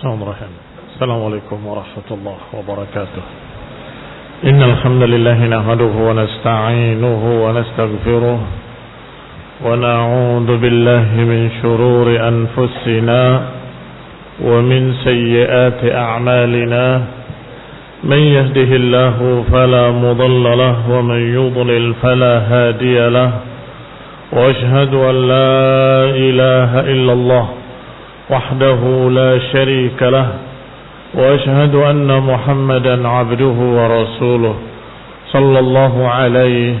Bismillahirrahmanirrahim. Assalamualaikum warahmatullahi wabarakatuh. Innal hamdalillah nahmaduhu wa nasta'inuhu wa nastaghfiruh wa na'udzu billahi min shururi anfusina wa min sayyiati a'malina. Man yahdihillahu fala mudilla lahu wa man yudlil fala hadiya lahu. Wa ashhadu an la ilaha illallah وحده لا شريك له وأشهد أن محمدا عبده ورسوله صلى الله عليه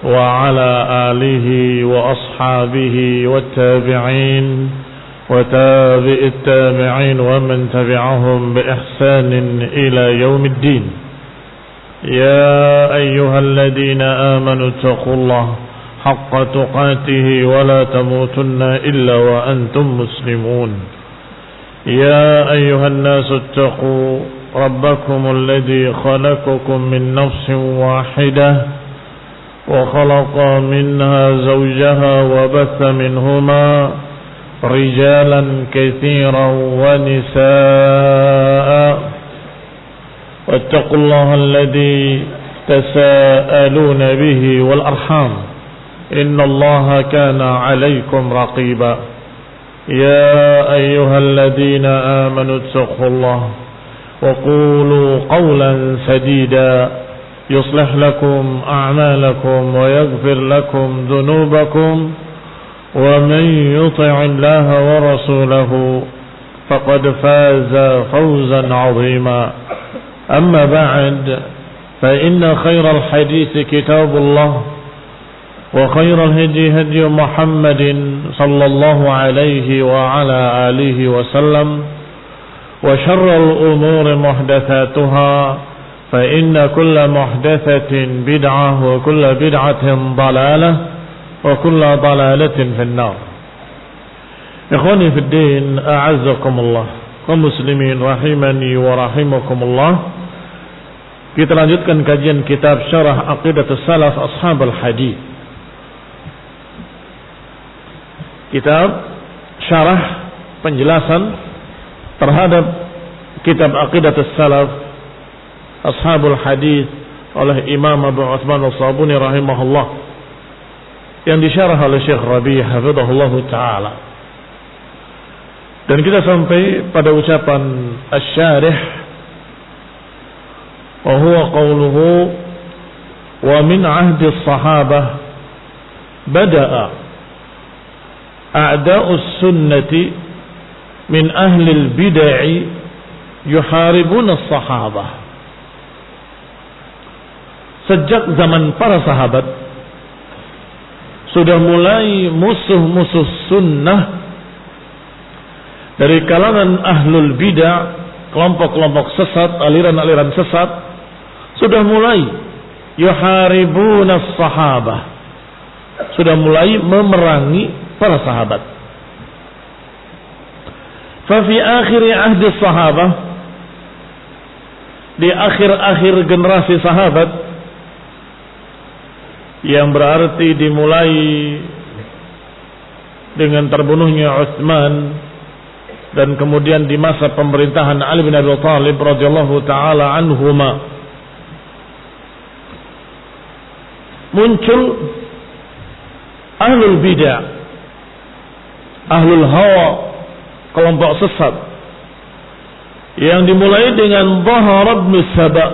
وعلى آله وأصحابه والتابعين وتابع التابعين ومن تبعهم بإحسان إلى يوم الدين. يا أيها الذين آمنوا اتقوا الله حق تقاته ولا تموتن إلا وأنتم مسلمون. يا أيها الناس اتقوا ربكم الذي خلقكم من نفس واحدة وخلق منها زوجها وبث منهما رجالا كثيرا ونساء واتقوا الله الذي تساءلون به والأرحام إن الله كان عليكم رقيبا. يا أيها الذين آمنوا اتقوا الله وقولوا قولا سديدا يصلح لكم أعمالكم ويغفر لكم ذنوبكم ومن يطع الله ورسوله فقد فاز فوزا عظيما. أما بعد فإن خير الحديث كتاب الله وخير الهدي هدي محمد صلى الله عليه وعلى آله وسلم وشر الأمور محدثاتها فإن كل محدثة بدعة وكل بدعة ضلالة وكل ضلالة في النار. إخواني في الدين أعزكم الله ومسلمين رحمني ورحمكم الله. Kita lanjutkan kajian kitab Syarah Aqidatus Salaf Ashabul Hadits. Kitab syarah penjelasan terhadap kitab Aqidatus Salaf Ashabul Hadits oleh Imam Abu Utsman As-Sabuni rahimahullah yang disyarah oleh Syekh Rabi' hafizahullah taala. Dan kita sampai pada ucapan asy-syarih wa huwa qawluhu wa min ahdi as-sahabah bada'a a'da'us sunnati min ahlil bid'ah yuharibuna as-sahabah. Sejak zaman para sahabat sudah mulai musuh-musuh sunnah dari kalangan ahlul bid'ah, kelompok-kelompok sesat, aliran-aliran sesat, sudah mulai yuharibuna as-sahabah, sudah mulai memerangi para sahabat. Fa fi akhir ahdi sahabah, di akhir-akhir generasi sahabat, yang berarti dimulai dengan terbunuhnya Utsman dan kemudian di masa pemerintahan Ali bin Abi Thalib radhiyallahu taala anhuma, muncul ahlul bid'ah, ahlul hawa, kelompok sesat yang dimulai dengan Dhahar ibn Saba,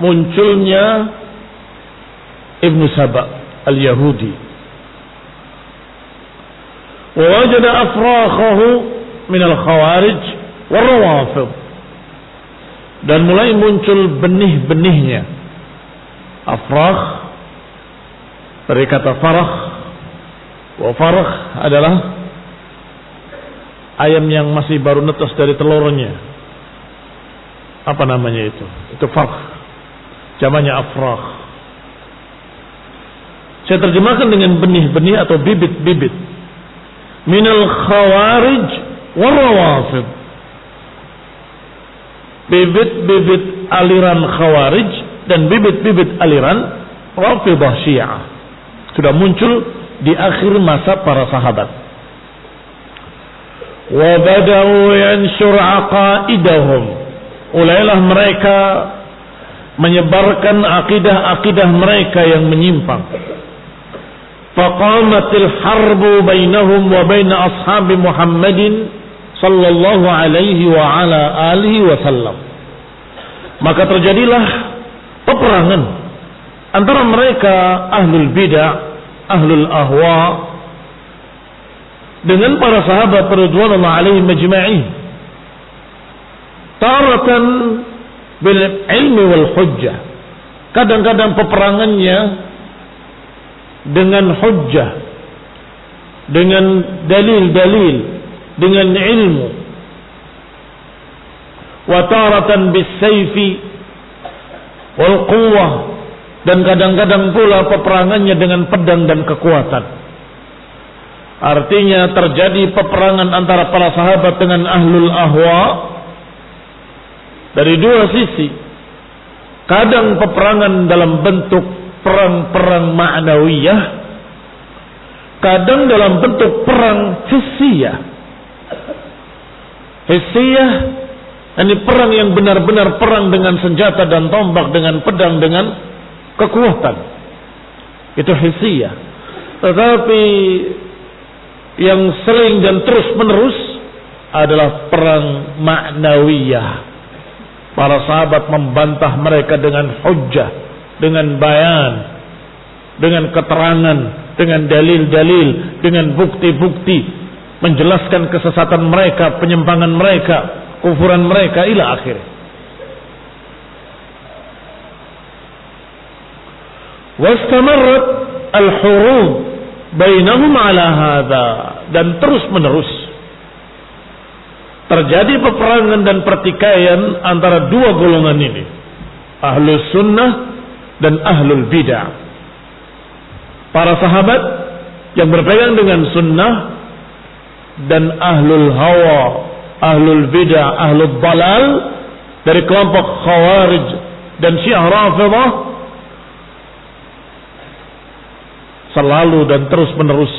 munculnya Ibn Saba al-Yahudi, wa wajada afrakhahu min al-khawarij wal-rawafid, dan mulai muncul benih-benihnya. Afrakh dari kata farah, wa farah adalah ayam yang masih baru netes dari telurnya. Apa namanya itu? Itu farh. Jamannya afrakh. Saya terjemahkan dengan benih-benih atau bibit-bibit. Minal khawarij warawafid. Bibit-bibit aliran khawarij dan bibit-bibit aliran Rafidah Syiah sudah muncul di akhir masa para sahabat. wa bada'u yanshur aqaidahum, mulailah mereka menyebarkan akidah-akidah mereka yang menyimpang. Faqamatil harbu bainahum wa bain ashabi Muhammadin sallallahu alaihi wa ala alihi wasallam. Maka terjadilah peperangan antara mereka ahlul bidah, ahlul ahwa dengan para sahabat radhiyallahu alaihim majma'in. Taratan bil ilmi wal hujjah. Kadang-kadang peperangannya dengan hujjah, dengan dalil-dalil, dengan ilmu. Wa taratan bis sayfi wal quwwah, dan kadang-kadang pula peperangannya dengan pedang dan kekuatan. Artinya terjadi peperangan antara para sahabat dengan ahlul ahwa dari dua sisi. Kadang peperangan dalam bentuk perang-perang ma'nawiyah, kadang dalam bentuk perang hissiyah. Hissiyah, ini perang yang benar-benar perang dengan senjata dan tombak, dengan pedang, dengan kekuatan. Itu hissiyah. Tetapi yang sering dan terus-menerus adalah perang ma'nawiyah. Para sahabat membantah mereka dengan hujjah, dengan bayan, dengan keterangan, dengan dalil-dalil, dengan bukti-bukti, menjelaskan kesesatan mereka, penyimpangan mereka, kufuran mereka, ila akhir. Wastamarrat al-hurub bainahum ala hadha, dan terus-menerus terjadi peperangan dan pertikaian antara dua golongan ini, ahlus sunnah dan ahlul bidah. Para sahabat yang berpegang dengan sunnah dan ahlul hawa, ahlul bidah, ahlul dalal dari kelompok khawarij dan syiah rafidah selalu dan terus menerus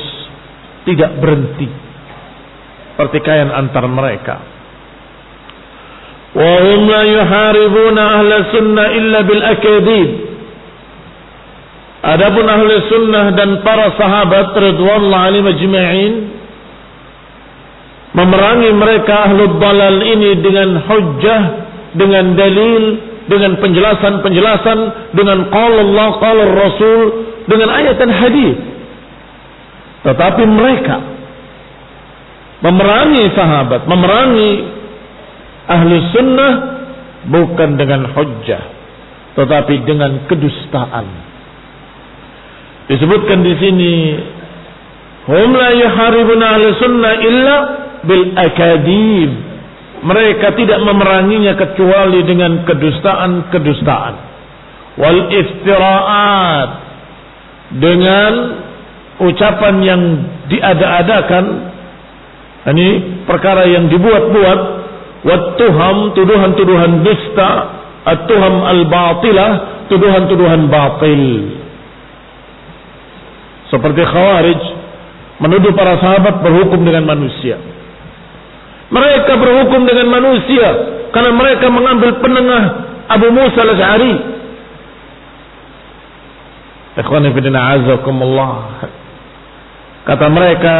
tidak berhenti pertikaian antar mereka. Wa hum la yuharibuna ahla sunnah illa bil akadib. Adapun ahli sunnah dan para sahabat radhiyallahu alaihim ajma'in memerangi mereka ahlul dalal ini dengan hujjah, dengan dalil, dengan penjelasan-penjelasan, dengan qala Allah, qala Rasul, dengan ayat dan hadis. Tetapi mereka memerangi sahabat, memerangi ahli sunnah bukan dengan hujjah, tetapi dengan kedustaan. Disebutkan di sini, hum la yuharibuna ahli sunnah illa bil akadib. Mereka tidak memeranginya kecuali dengan kedustaan-kedustaan. Wal iftira'at, dengan ucapan yang diada-adakan. Ini perkara yang dibuat-buat. Wat-tuham, tuduhan-tuduhan dusta. At-tuham al-batilah, tuduhan-tuduhan batil. Seperti khawarij menuduh para sahabat berhukum dengan manusia. Mereka berhukum dengan manusia karena mereka mengambil penengah Abu Musa al-Asy'ari. Ikhwani fillah azakumullah. Kata mereka,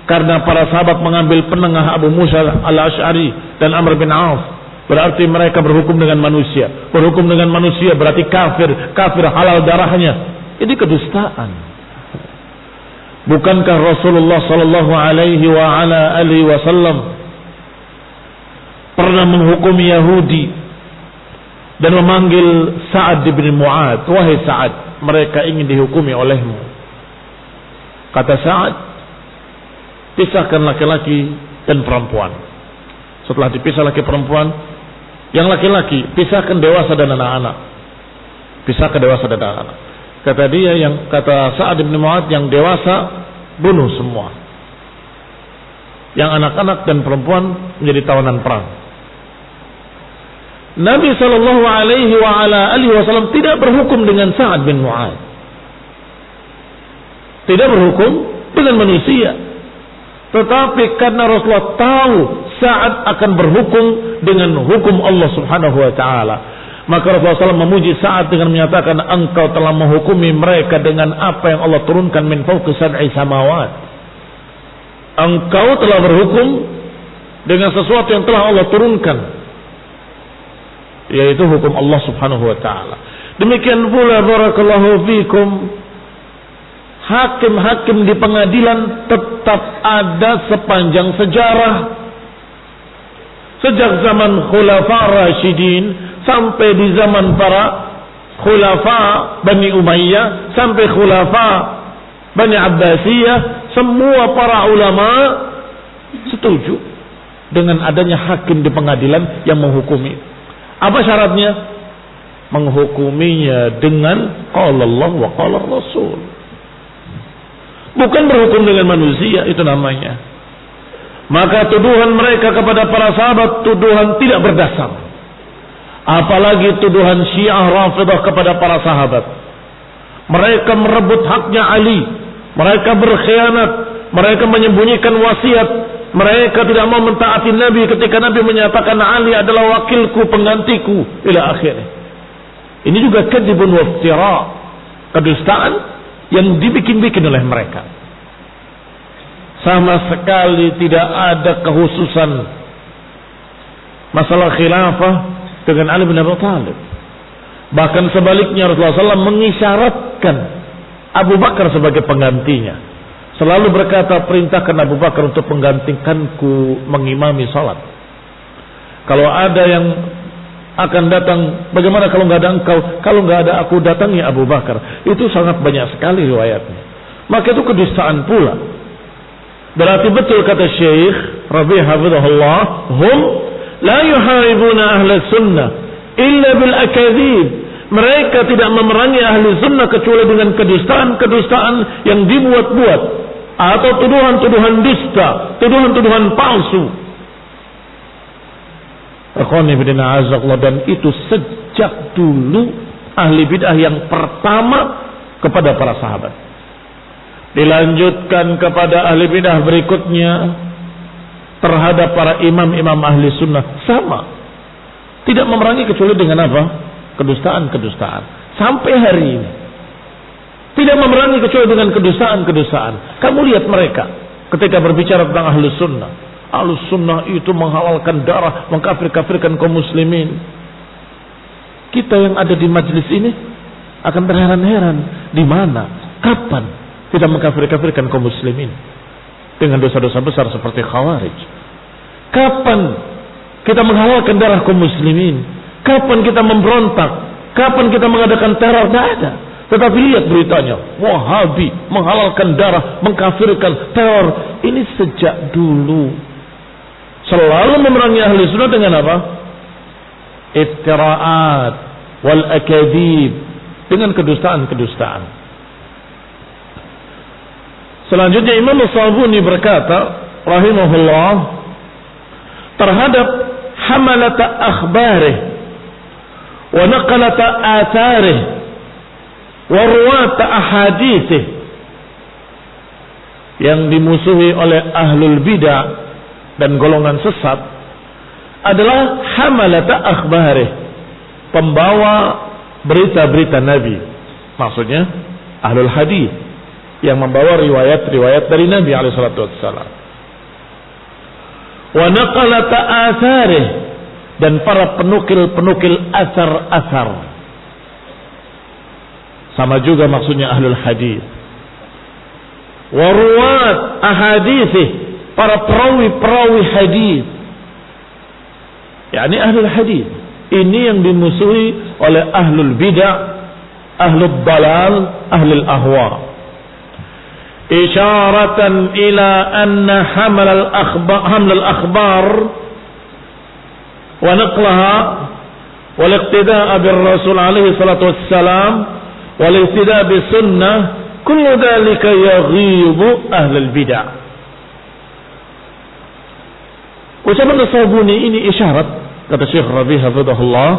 karena para sahabat mengambil penengah Abu Musa al-Asy'ari dan Amr bin Auf, berarti mereka berhukum dengan manusia. Berhukum dengan manusia berarti kafir halal darahnya. Ini kedustaan. Bukankah Rasulullah sallallahu alaihi wa ala alihi wasallam pernah menghukumi Yahudi dan memanggil Sa'ad bin Mu'adz, wahai Sa'ad, mereka ingin dihukumi olehmu. Kata Sa'ad, pisahkan laki-laki dan perempuan. Setelah dipisah laki perempuan, yang laki-laki pisahkan dewasa dan anak-anak. Pisahkan dewasa dan anak-anak. Kata dia, yang kata Sa'ad bin Mu'adz, yang dewasa bunuh semua. Yang anak-anak dan perempuan menjadi tawanan perang. Nabi sallallahu alaihi wa ala alihi wasallam tidak berhukum dengan Sa'ad bin Mu'adz. Tidak berhukum dengan manusia. Tetapi karena Rasulullah tahu Sa'ad akan berhukum dengan hukum Allah Subhanahu wa taala, maka Rasulullah SAW memuji Sa'ad dengan menyatakan, engkau telah menghukumi mereka dengan apa yang Allah turunkan min fawqi sab'i samawat. Engkau telah berhukum dengan sesuatu yang telah Allah turunkan, yaitu hukum Allah Subhanahu wa taala. Demikian pula barakallahu fikum, hakim-hakim di pengadilan tetap ada sepanjang sejarah. Sejak zaman Khulafa Rasyidin sampai di zaman para Khulafa Bani Umayyah sampai Khulafa Bani Abbasiyah, semua para ulama setuju dengan adanya hakim di pengadilan yang menghukumi. Apa syaratnya? Menghukuminya dengan qala Allah wa qala Rasul. Bukan berhukum dengan manusia, itu namanya. Maka tuduhan mereka kepada para sahabat tuduhan tidak berdasar. Apalagi tuduhan Syiah Rafidah kepada para sahabat. Mereka merebut haknya Ali, mereka berkhianat, mereka menyembunyikan wasiat, mereka tidak mau mentaati Nabi ketika Nabi menyatakan Ali adalah wakilku, penggantiku, ila akhirnya. Ini juga kadzibun waftira, kedustaan yang dibikin-bikin oleh mereka. Sama sekali tidak ada khususan masalah khilafah dengan Ali bin Abi Thalib. Bahkan sebaliknya Rasulullah SAW mengisyaratkan Abu Bakar sebagai penggantinya. Selalu berkata, perintahkan Abu Bakar untuk menggantikanku mengimami salat. Kalau ada yang akan datang, bagaimana kalau nggak ada engkau? Kalau nggak ada aku, datangi Abu Bakar. Itu sangat banyak sekali riwayatnya. Maka itu kedustaan pula. Berarti betul kata Syekh Rabi' hafizahullah, hum la yuharibuna ahli sunnah illa bil akadzib. Mereka tidak memerangi ahli sunnah kecuali dengan kedustaan-kedustaan yang dibuat-buat, atau tuduhan-tuduhan dusta, tuduhan-tuduhan palsu. Dan itu sejak dulu ahli bid'ah yang pertama kepada para sahabat. Dilanjutkan kepada ahli bid'ah berikutnya terhadap para imam-imam ahli sunnah, sama. Tidak memerangi kecuali dengan apa? Kedustaan-kedustaan. Sampai hari ini tidak memerangi kecuali dengan kedustaan-kedustaan. Kamu lihat mereka ketika berbicara tentang ahli sunnah. Ahli sunnah itu menghalalkan darah, mengkafir-kafirkan kaum muslimin. Kita yang ada di majlis ini akan terheran-heran, di mana, kapan kita mengkafir-kafirkan kaum muslimin dengan dosa-dosa besar seperti khawarij. Kapan kita menghalalkan darah kaum muslimin? Kapan kita memberontak? Kapan kita mengadakan teror? Tidak ada. Tetapi lihat beritanya, Wahabi menghalalkan darah, mengkafirkan, teror. Ini sejak dulu. Selalu memerangi ahli sunnah dengan apa? Iftira'at wal akadzib, dengan kedustaan-kedustaan. Selanjutnya Imam As-Sabuni berkata rahimahullah terhadap hamalata akhbarih wa naqalata atharih wa ruwata ahaditsih, yang dimusuhi oleh ahlul bidah dan golongan sesat adalah hamalata akhbarih, pembawa berita-berita Nabi. Maksudnya ahlul hadis yang membawa riwayat-riwayat dari Nabi alaihi salatu wassalam. Wa naqalata atharih, dan para penukil-penukil asar-asar. Sama juga maksudnya ahlul hadis. Wa ruwat ahaditsih, para perawi-perawi hadis. yakni ahlul hadis. Ini yang dimusuhi oleh ahlul bid'ah, ahlul dalal, ahlul ahwa. Isyaratan ila anna haml al-akhbar wa naqlaha wal iqtidaa bir rasul alaihi salatu wassalam wal iqtidaa bis sunnah, kullu dhalika yaghibu ahlul bid'ah. Ucapan As-Sabuni ini isyarat, kata Syekh Rabi' hafizahullah,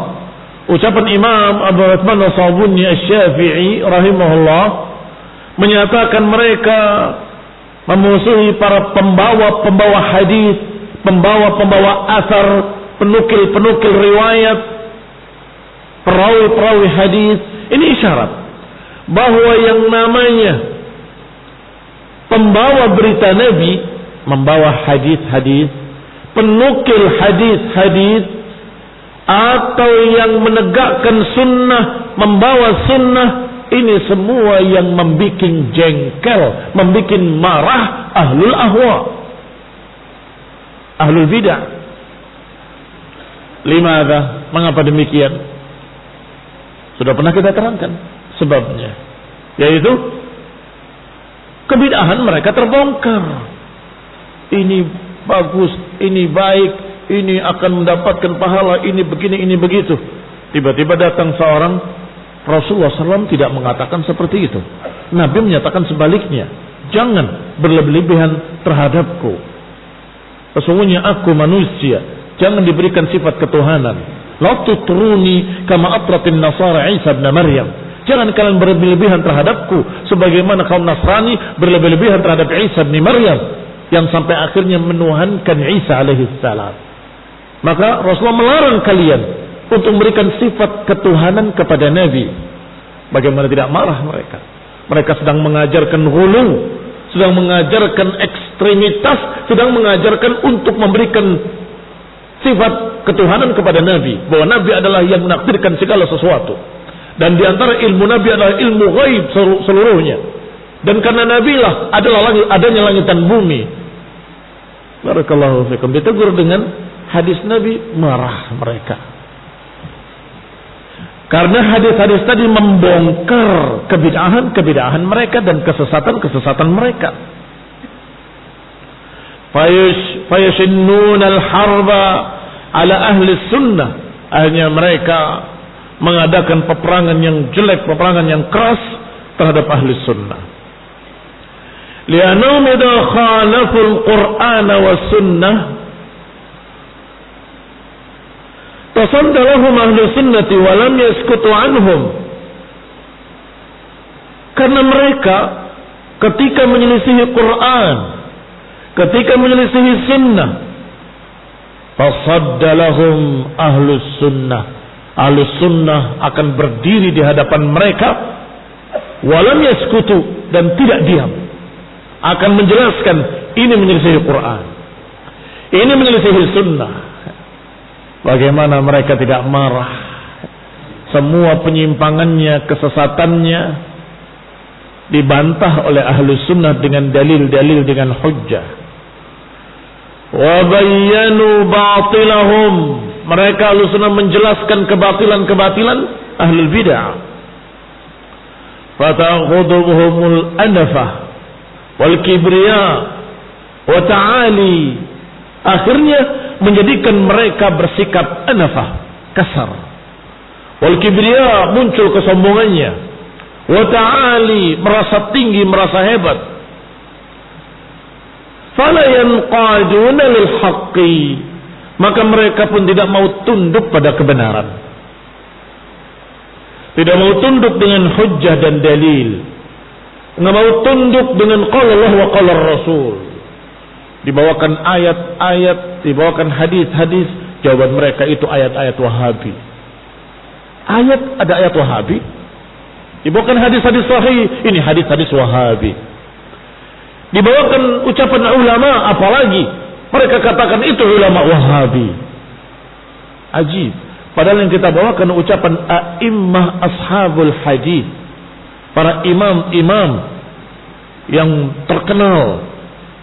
ucapan Imam Abu Utsman As-Sabuni Asy-Syafi'i rahimahullah, menyatakan mereka memusuhi para pembawa hadis, pembawa asar, penukil riwayat, perawi hadis. Ini isyarat bahwa yang namanya pembawa berita Nabi, membawa hadis-hadis, penukil hadis-hadis, atau yang menegakkan sunnah, membawa sunnah, ini semua yang membuat jengkel, membuat marah ahlul ahwa, ahlul bidah. Limadha? Mengapa demikian? Sudah pernah kita terangkan sebabnya, yaitu kebid'ahan mereka terbongkar. Ini bagus, ini baik, ini akan mendapatkan pahala, ini begini, ini begitu. Tiba-tiba datang seorang, Rasulullah SAW tidak mengatakan seperti itu. Nabi menyatakan sebaliknya. Jangan berlebih-lebihan terhadapku. Sesungguhnya aku manusia. Jangan diberikan sifat ketuhanan. La tutruni kama atratin nasara Isa bin Maryam. Jangan kalian berlebih-lebihan terhadapku sebagaimana kaum Nasrani berlebih-lebihan terhadap Isa bin Maryam yang sampai akhirnya menuhankan Isa alaihi salam. Maka Rasulullah melarang kalian untuk memberikan sifat ketuhanan kepada Nabi. Bagaimana tidak marah mereka? Mereka sedang mengajarkan ghulu, sedang mengajarkan ekstremitas, sedang mengajarkan untuk memberikan sifat ketuhanan kepada Nabi, bahwa Nabi adalah yang menakdirkan segala sesuatu, dan diantara ilmu Nabi adalah ilmu ghaib seluruhnya, dan karena Nabi lah adalah adanya langit dan bumi. Barakallahu fikum. Ditegur dengan hadis Nabi, marah mereka karena hadis-hadis tadi membongkar kebid'ahan mereka dan kesesatan mereka. Fayashinnuna al-harba ala ahli sunnah. Akhirnya mereka mengadakan peperangan yang jelek, peperangan yang keras terhadap ahli sunnah. Li'annahum idza khalaful Qur'ana was sunnah tasadda lahum ahli sunnati wa lam yaskutu anhum. Karena mereka ketika menyelisihi Quran, ketika menyelisihi sunnah, fasadda lahum ahlus sunnah. Ahlus sunnah akan berdiri di hadapan mereka, walam yaskutu, dan tidak diam, akan menjelaskan ini menyelisihi Quran, ini menyelisihi sunnah. Bagaimana mereka tidak marah? Semua penyimpangannya, kesesatannya dibantah oleh ahlus sunnah dengan dalil-dalil, dengan hujjah. Wa bayyanu batilahum. Mereka ahlus sunnah menjelaskan kebatilan-kebatilan ahlul bid'ah. Fata'khudhuhumul anafah wal kibriya wa ta'ali. Akhirnya menjadikan mereka bersikap anafah, kasar. Wal kibriya, muncul kesombongannya. Wa ta'ali, merasa tinggi, merasa hebat. Fala yanqaduna lil haqqi, maka mereka pun tidak mau tunduk pada kebenaran, tidak mau tunduk dengan hujjah dan dalil, nggak mau tunduk dengan qala Allah wa qala Rasul. Dibawakan ayat-ayat, dibawakan hadis-hadis, jawaban mereka itu ayat-ayat Wahabi. Ada ayat Wahabi. Dibawakan hadis-hadis sahih, ini hadis-hadis Wahabi. Dibawakan ucapan ulama, apalagi mereka katakan itu ulama Wahabi. Ajib. Padahal yang kita bawakan ucapan a'immah ashabul hadis, para imam-imam yang terkenal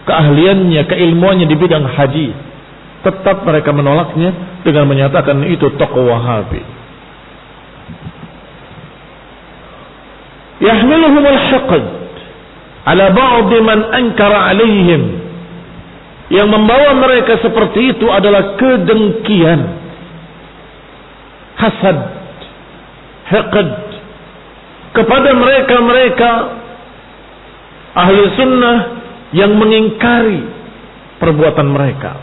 keahliannya, keilmuannya di bidang hadis. Tetap mereka menolaknya dengan menyatakan itu tokoh Wahabi. Yahmiluhumul hiqd ala ba'd man ankara alaihim. Yang membawa mereka seperti itu adalah kedengkian, hasad, hiqd kepada mereka ahli sunnah yang mengingkari perbuatan mereka.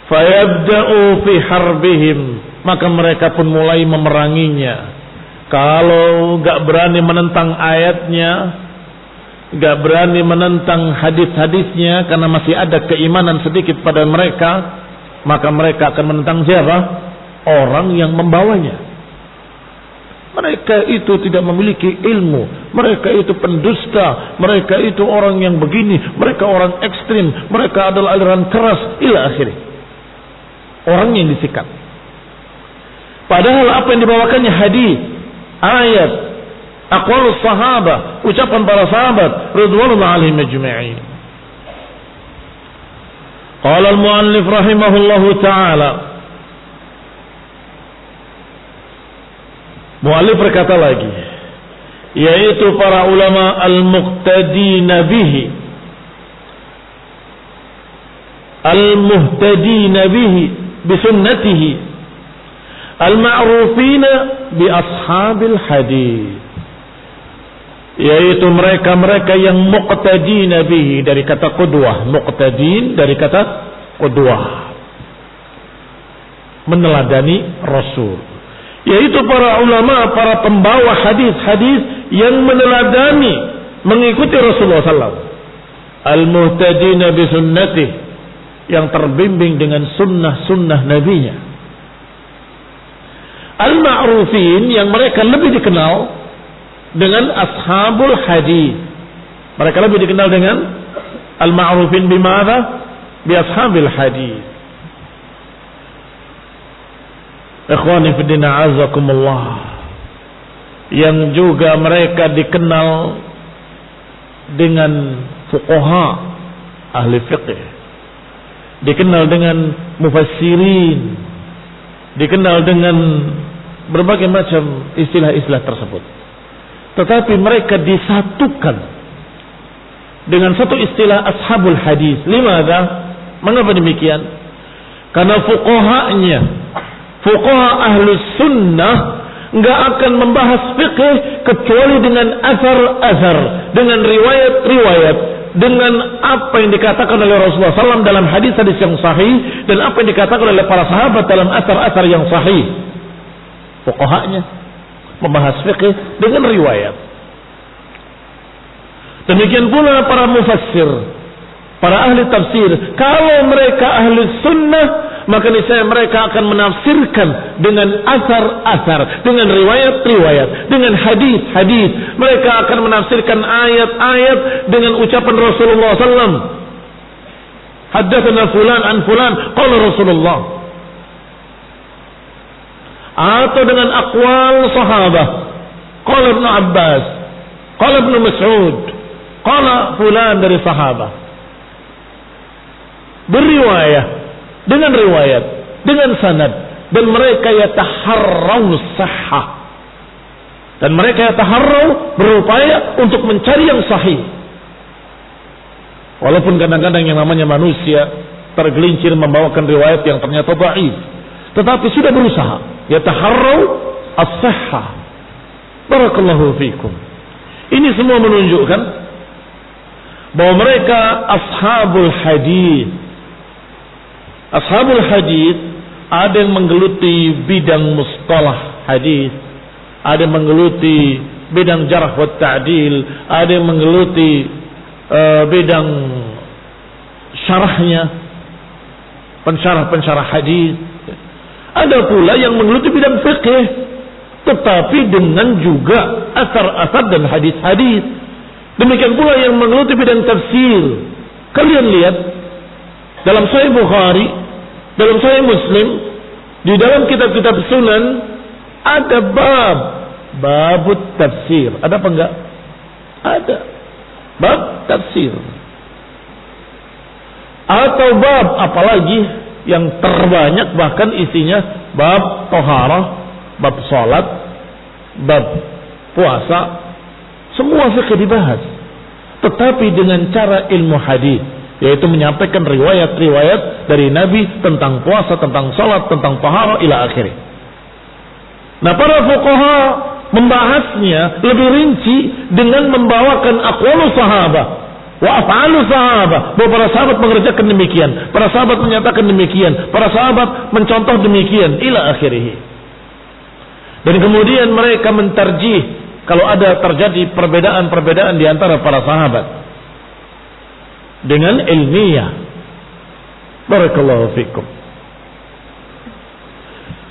Fayabda'u fi harbihim, maka mereka pun mulai memeranginya. Kalau enggak berani menentang ayatnya, gak berani menentang hadis-hadisnya karena masih ada keimanan sedikit pada mereka, maka mereka akan menentang siapa? Orang yang membawanya. Mereka itu tidak memiliki ilmu, mereka itu pendusta, mereka itu orang yang begini, mereka orang ekstrim, mereka adalah aliran keras, ila akhirnya. Orang yang disikat. Padahal apa yang dibawakannya hadis, ayat, aqwalus sahabah, ucapan para sahabat radhiyallahu alaihim ajma'in. Qala al-muallif rahimahullahu ta'ala, muallif berkata lagi, yaitu para ulama al-muqtadina bihi, al-muhtadina bihi bisunnatihi, al-ma'rufina bi ashabil hadis, yaitu mereka-mereka yang muqtadina bihi, dari kata qudwah, muqtadin dari kata qudwah, meneladani Rasul, yaitu para ulama, para pembawa hadis-hadis yang meneladani, mengikuti Rasulullah SAW. Al-muhtadina bi sunnatih, yang terbimbing dengan sunnah-sunnah nabinya. Al-ma'rufin, yang mereka lebih dikenal dengan ashabul hadis. Mereka lebih dikenal dengan al-ma'rufin bimana? Bi ashabil hadis. Ikhwani fi din a'azakumullah, yang juga mereka dikenal dengan fuqaha, ahli fiqh, dikenal dengan mufassirin, dikenal dengan berbagai macam istilah-istilah tersebut. Tetapi mereka disatukan dengan satu istilah ashabul hadis. Limadha? Mengapa demikian? Karena fuqahanya, fuqaha ahlus sunnah enggak akan membahas fikih kecuali dengan asar-asar, dengan riwayat-riwayat, dengan apa yang dikatakan oleh Rasulullah SAW dalam hadis-hadis yang sahih, dan apa yang dikatakan oleh para sahabat dalam asar-asar yang sahih. Fuqahanya membahas fikih dengan riwayat. Demikian pula para mufassir, para ahli tafsir. Kalau mereka ahli sunnah, maka niscaya mereka akan menafsirkan dengan asar-asar, dengan riwayat-riwayat, dengan hadis-hadis. Mereka akan menafsirkan ayat-ayat dengan ucapan Rasulullah SAW. Haddatsana fulan an fulan, qala Rasulullah. Atau dengan aqwal sahabah, qala Ibnu Abbas, qala Ibnu Mas'ud, qala fulan dari sahabah. Berriwayat, dengan riwayat, dengan sanad, dan mereka yataharraw sahhah, dan mereka yataharraw, berupaya untuk mencari yang sahih. Walaupun kadang-kadang yang namanya manusia tergelincir membawakan riwayat yang ternyata dhaif, tetapi sudah berusaha yataharraw as-sahhah. Barakallahu fikum. Ini semua menunjukkan bahwa mereka ashabul hadis. Ashabul hadis ada yang menggeluti bidang mustalah hadis, ada yang menggeluti bidang jarh wa ta'dil, ada yang menggeluti bidang syarahnya, pensyarah hadis. Ada pula yang menggeluti bidang fikih, tetapi dengan juga asar-asar dan hadis-hadis. Demikian pula yang menggeluti bidang tafsir. Kalian lihat dalam Sahih Bukhari, dalam Sahih Muslim, di dalam kitab-kitab sunan ada babut tafsir. Ada apa enggak? Ada. Bab tafsir. Atau bab apalagi yang terbanyak bahkan isinya bab taharah, bab salat, bab puasa, semua fikih dibahas. Tetapi dengan cara ilmu hadis, yaitu menyampaikan riwayat-riwayat dari Nabi tentang puasa, tentang salat, tentang taharah ila akhirnya. Nah, para fuqaha membahasnya lebih rinci dengan membawakan aqwalus sahabah wa af'alus sahabah, bahwa para sahabat mengerjakan demikian, para sahabat menyatakan demikian, para sahabat mencontoh demikian ila akhirih. Dan kemudian mereka mentarjih kalau ada terjadi perbedaan-perbedaan di antara para sahabat dengan ilmiah. Barakallahu fikum.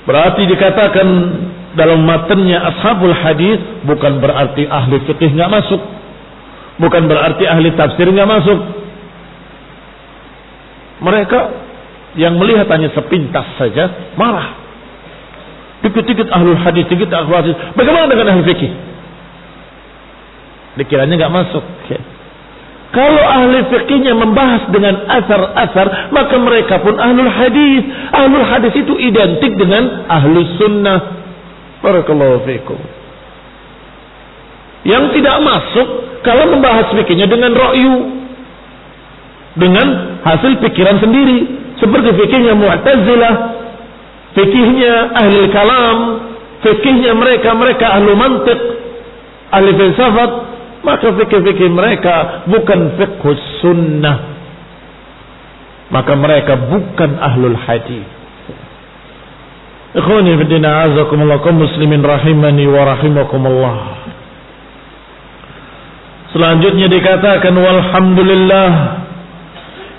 Berarti dikatakan dalam matanya ashabul hadis bukan berarti ahli fikih nggak masuk, bukan berarti ahli tafsir nggak masuk. Mereka yang melihat hanya sepintas saja marah. Dikit-dikit ahlul hadis, dikit ahlul hadis. Bagaimana dengan ahli fikih? Dikiranya nggak masuk. Kalau ahli fikihnya membahas dengan asar-asar, maka mereka pun ahlul hadis. Ahlul hadis itu identik dengan ahlus sunnah. Barakallahu fikum. Yang tidak masuk kalau membahas fikihnya dengan ra'yu, dengan hasil pikiran sendiri, seperti fikihnya Mu'tazilah, fikihnya ahli kalam, fikihnya mereka ahli mantiq, ahli filsafat. Maka fikih-fikih mereka bukan fiqhus sunnah, maka mereka bukan ahlul hadis. Ikhwani fi din, a'azakumullah, kaum muslimin rahimani wa rahimakumullah. Selanjutnya dikatakan walhamdulillah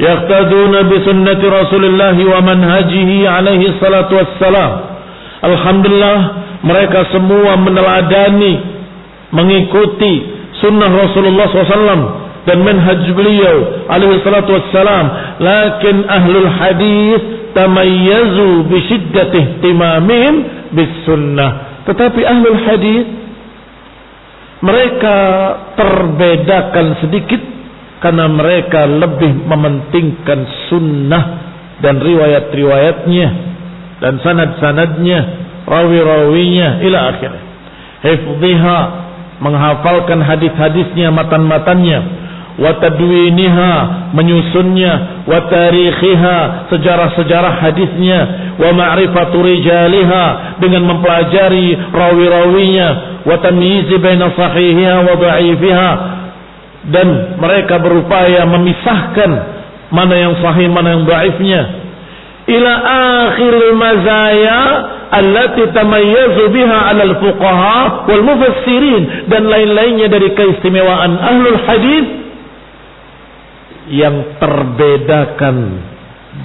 yaqtaduna bi sunnati Rasulillah wa manhajihi alaihi salatu wassalam. Alhamdulillah, mereka semua meneladani, mengikuti sunnah Rasulullah SAW dan manhaj beliau alaihi salatu wassalam. Lakin ahlul hadis tamayyazu bi shiddati ihtimamihim bis sunnah. Tetapi ahlul hadis mereka terbedakan sedikit karena mereka lebih mementingkan sunnah dan riwayat-riwayatnya dan sanad-sanadnya, rawi-rawinya ila akhirnya. Hifdhiha, menghafalkan hadis-hadisnya, matan-matannya, wa tadwiniha, menyusunnya, wa tarikhiha, sejarah-sejarah hadisnya, wa ma'rifatu rijaliha, dengan mempelajari rawi-rawinya, wa tamyizi baina sahihiha wa dha'ifiha, dan mereka berupaya memisahkan mana yang sahih, mana yang dhaifnya, ila akhiril mazaya allati tamayyazu biha 'ala al-fuqaha wal mufassirin, dan lain-lainnya dari keistimewaan ahlul hadis yang terbedakan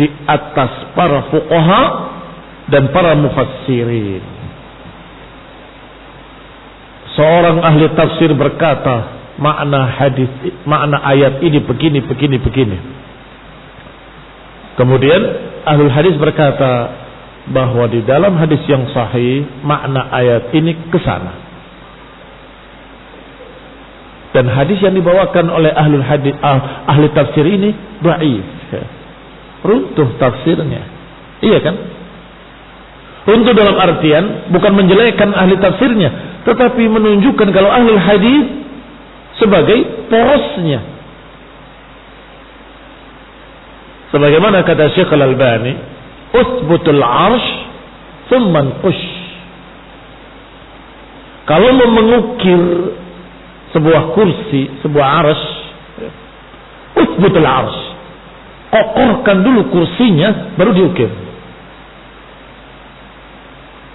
di atas para fuqaha dan para mufassirin. Seorang ahli tafsir berkata, makna hadis, makna ayat ini begini. Kemudian ahlul hadis berkata bahwa di dalam hadis yang sahih makna ayat ini kesana. Dan hadis yang dibawakan oleh ahlul hadis, ahli tafsir ini dhaif, runtuh tafsirnya. Iya kan? Runtuh dalam artian bukan menjelekkan ahli tafsirnya, tetapi menunjukkan kalau ahlul hadis sebagai porosnya. Sebagaimana kata Syekh Al-Albani, usbutul arsh thumma anqush. Kalau mau mengukir sebuah kursi, sebuah arsh, usbutul arsh, kokorkan dulu kursinya baru diukir.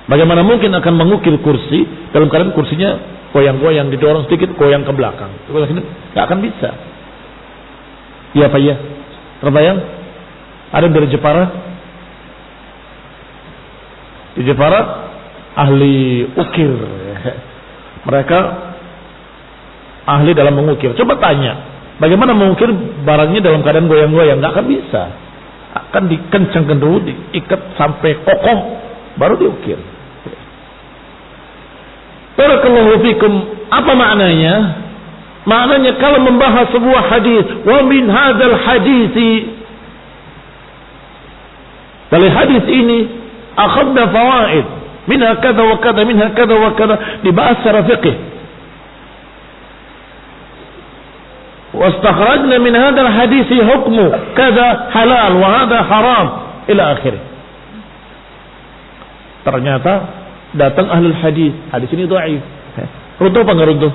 Bagaimana mungkin akan mengukir kursi dalam keadaan kursinya goyang-goyang, didorong sedikit, goyang ke belakang? Tidak akan bisa. Iya Pak ya? Terbayang? Ada dari Jepara? Di Jepara ahli ukir, mereka ahli dalam mengukir. Coba tanya, bagaimana mengukir barangnya dalam keadaan goyang-goyang? Nggak akan bisa. Akan dikencangkan dulu, diikat sampai kokoh, baru diukir. Barakallahu fikum. Apa maknanya? Maknanya kalau membahas sebuah hadis, wa min hadzal hadisi, dari hadis ini akhadna fawaid minha kada wa kada, minha kada wa kada, dibahas secara fiqh. Wastakhrajna min hadzal hadisi hukmu kada halal wa hadha haram ila akhirih. Ternyata datang ahlul hadis, hadis ini dhaif. Runtuh apa enggak runtuh?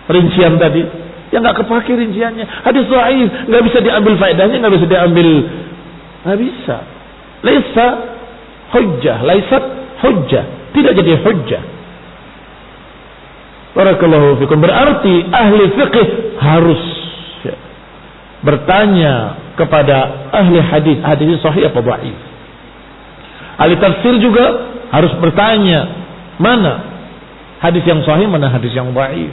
Rincian tadi yang enggak kepake rinciannya. Hadis dhaif, enggak bisa diambil faedahnya, enggak bisa diambil, enggak bisa. Laisa hujjah, laisat hujjah, tidak jadi hujjah. Barakallahu fikum. Berarti ahli fikih harus bertanya kepada ahli hadis, hadis sahih apa dhaif. Ahli tafsir juga harus bertanya, mana hadis yang sahih, mana hadis yang dhaif.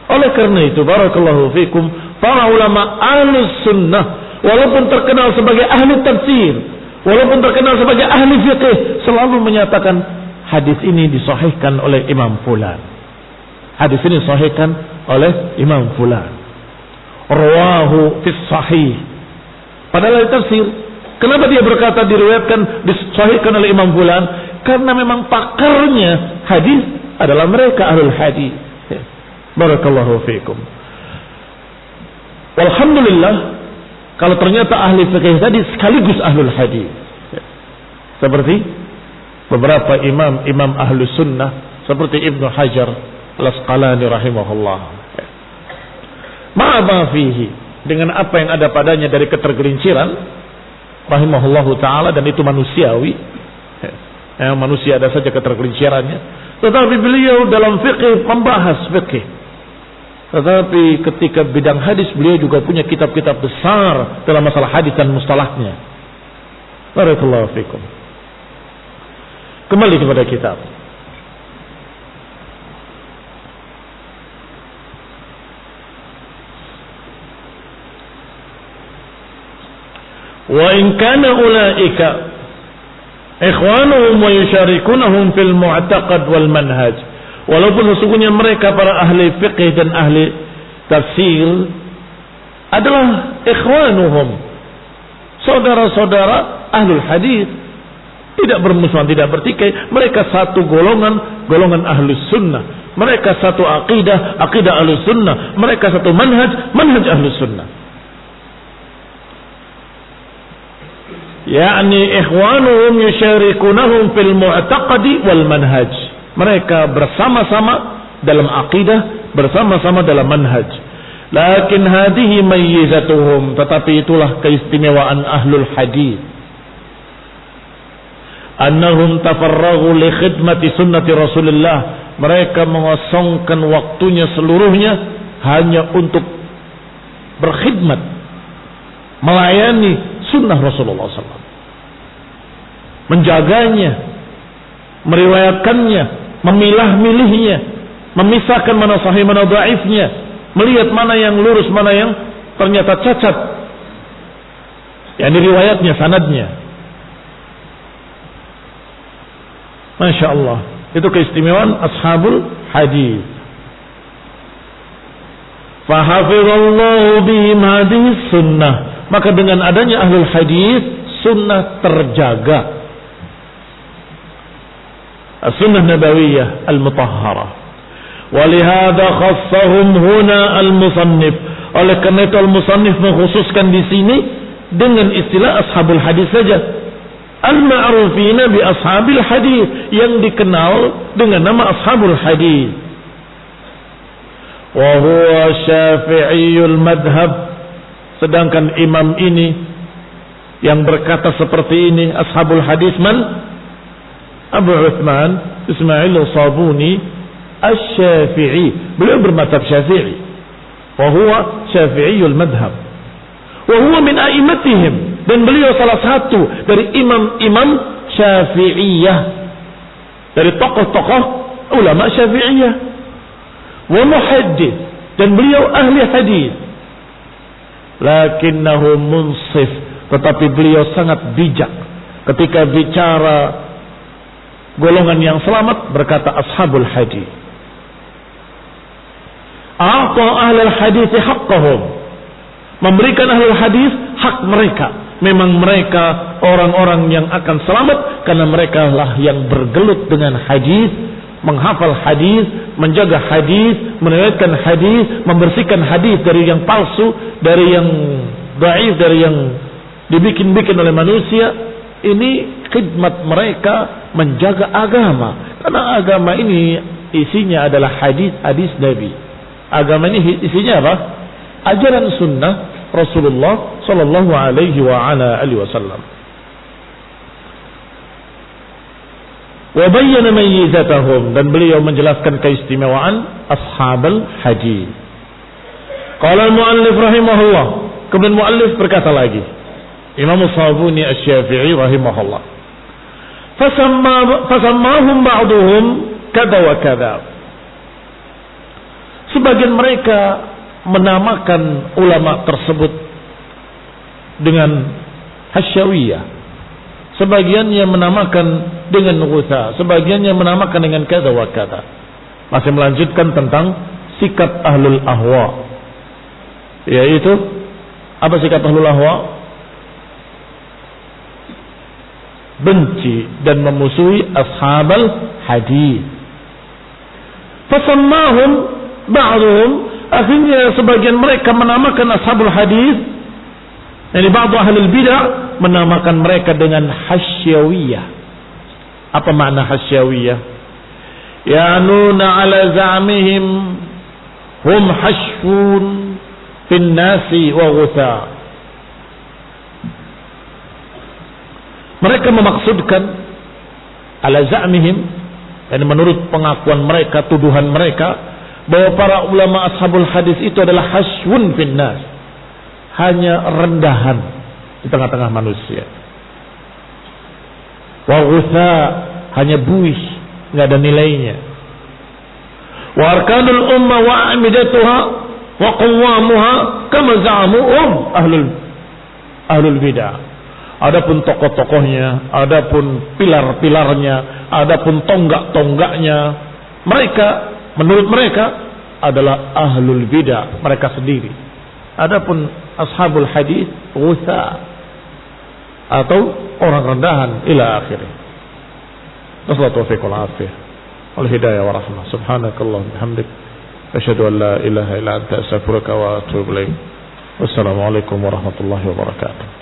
Oleh karena itu, barakallahu fikum, para ulama ahlus sunnah, walaupun terkenal sebagai ahli tafsir, walaupun terkenal sebagai ahli fikih, selalu menyatakan hadis ini disahihkan oleh Imam Fulan. Hadis ini disahihkan oleh Imam Fulan. Rawahu fis sahih. Padahal tafsir, kenapa dia berkata diriwayatkan, disahihkan oleh Imam Fulan? Karena memang pakarnya hadis adalah mereka ahlul hadis. Barakallahu fiikum. Alhamdulillah, kalau ternyata ahli fikih tadi sekaligus ahlul hadis. Seperti beberapa imam ahlus sunnah seperti Ibnu Hajar Al-Asqalani rahimahullah. Ma'ama fihi, dengan apa yang ada padanya dari ketergelinciran rahimahullahu ta'ala, dan itu manusiawi. Manusia ada saja ketergelincirannya. Tetapi beliau dalam fikih membahas fikih. Tetapi ketika bidang hadis, beliau juga punya kitab-kitab besar dalam masalah hadis dan mustalahnya. Barakallahu fikum. Kembali kepada kitab. Wa in kana ulaika ikhwanuhum wa yusyarikunahum fil mu'taqad wal manhaj. Walaupun sesungguhnya mereka para ahli fiqh dan ahli tafsir adalah ikhwanuhum, saudara-saudara ahlul hadis, tidak bermusuhan, tidak bertikai. Mereka satu golongan ahlus sunnah. Mereka satu aqidah ahlus sunnah. Mereka satu manhaj ahlus sunnah. yakni ikhwanuhum yusyarikunahum fil mu'taqadi wal manhaj. Mereka bersama-sama dalam akidah, bersama-sama dalam manhaj. Lakin hadhihi mayyizatuhum, tetapi itulah keistimewaan ahlul hadis. Annahum tafarraghu li khidmati sunnati Rasulullah. Mereka mengosongkan waktunya seluruhnya hanya untuk berkhidmat, melayani sunnah Rasulullah SAW, menjaganya, meriwayatkannya, memilah-milihnya, memisahkan mana sahih mana dhaifnya, melihat mana yang lurus mana yang ternyata cacat, yakni riwayatnya, sanadnya. Masya Allah, itu keistimewaan ashabul hadis. Fahafizallahu bihim hadis sunnah. Maka dengan adanya ahlul hadis, sunnah terjaga. As-sunnah nabawiyah al-mutahharah. Walihada khassahum huna al-musannif. Oleh karena itu al-musannif mengkhususkan di sini dengan istilah ashabul hadis saja. Al-ma'rufina bi ashabil hadis, yang dikenal dengan nama ashabul hadis. Wa huwa syafi'iyul madhab. Sedangkan imam ini yang berkata seperti ini, ashabul hadis man? Abu Uthman Ismail Sabuni Asy-Syafi'i. Beliau bermadzhab Syafi'i. Wa huwa syafi'iyul madhab. Wa huwa min a'immatihim. Dan beliau salah satu dari imam-imam Syafi'iyah, dari tokoh-tokoh ulama Syafi'iyah. Wa muhaddits, dan beliau ahli hadis. Lakinnahu munsif, tetapi beliau sangat bijak ketika bicara golongan yang selamat, berkata ashabul hadis. A'ta ahlul hadis haqqahum, memberikan ahlul hadis hak mereka. Memang mereka orang-orang yang akan selamat karena mereka lah yang bergelut dengan hadis, menghafal hadis, menjaga hadis, meriwayatkan hadis, membersihkan hadis dari yang palsu, dari yang dhaif, dari yang dibikin-bikin oleh manusia. Ini khidmat mereka menjaga agama. Karena agama ini isinya adalah hadis-hadis Nabi. Agama ini isinya apa? Ajaran sunnah Rasulullah sallallahu alaihi wa ala alihi wasallam. Wa bayyana mayyizatahum, dan beliau menjelaskan keistimewaan ashabul hadis. Qala al-muallif rahimahullah, kemudian muallif berkata lagi, Imam Sabuni Asy-Syafi'i rahimahullah, fasammahum ba'duhum kada wa kada. Sebagian mereka menamakan ulama tersebut dengan hasyawiyah, sebagiannya menamakan dengan ghutha, sebagiannya menamakan dengan kada wa kada. Masih melanjutkan tentang sikap ahlul ahwa, yaitu apa sikap ahlul ahwa? Benci dan memusuhi ashabul hadis. Fasammahum ba'dhum, akhirnya sebagian mereka menamakan ashabul hadis, yani ba'd ahlul bidah menamakan mereka dengan hasyawiyah. Apa makna hasyawiyah? Yanuna ala za'mihim hum hashfun fin nasi wa ghutha. Mereka memaksudkan ala za'mihim, yani menurut pengakuan mereka, tuduhan mereka, bahwa para ulama ashabul hadis itu adalah hashwun fin nas, hanya rendahan di tengah-tengah manusia. Wa ghutha, hanya buih, enggak ada nilainya. Wa arkanul ummah wa amidatuha wa qawamuha kama za'amu ahlul bidah. Adapun tokoh-tokohnya, adapun pilar-pilarnya, adapun tonggak-tonggaknya, mereka, menurut mereka adalah ahlul bidah, mereka sendiri. Adapun ashabul hadis ghutha, atau orang rendahan, ila akhirih. Wassalatu taufiq wal afiyah wal hidayah wa rahmah. Subhanakallah bihamdik, asyhadu an la ilaha illa anta astaghfiruka wa atubu ilaik. Wassalamualaikum warahmatullahi wabarakatuh.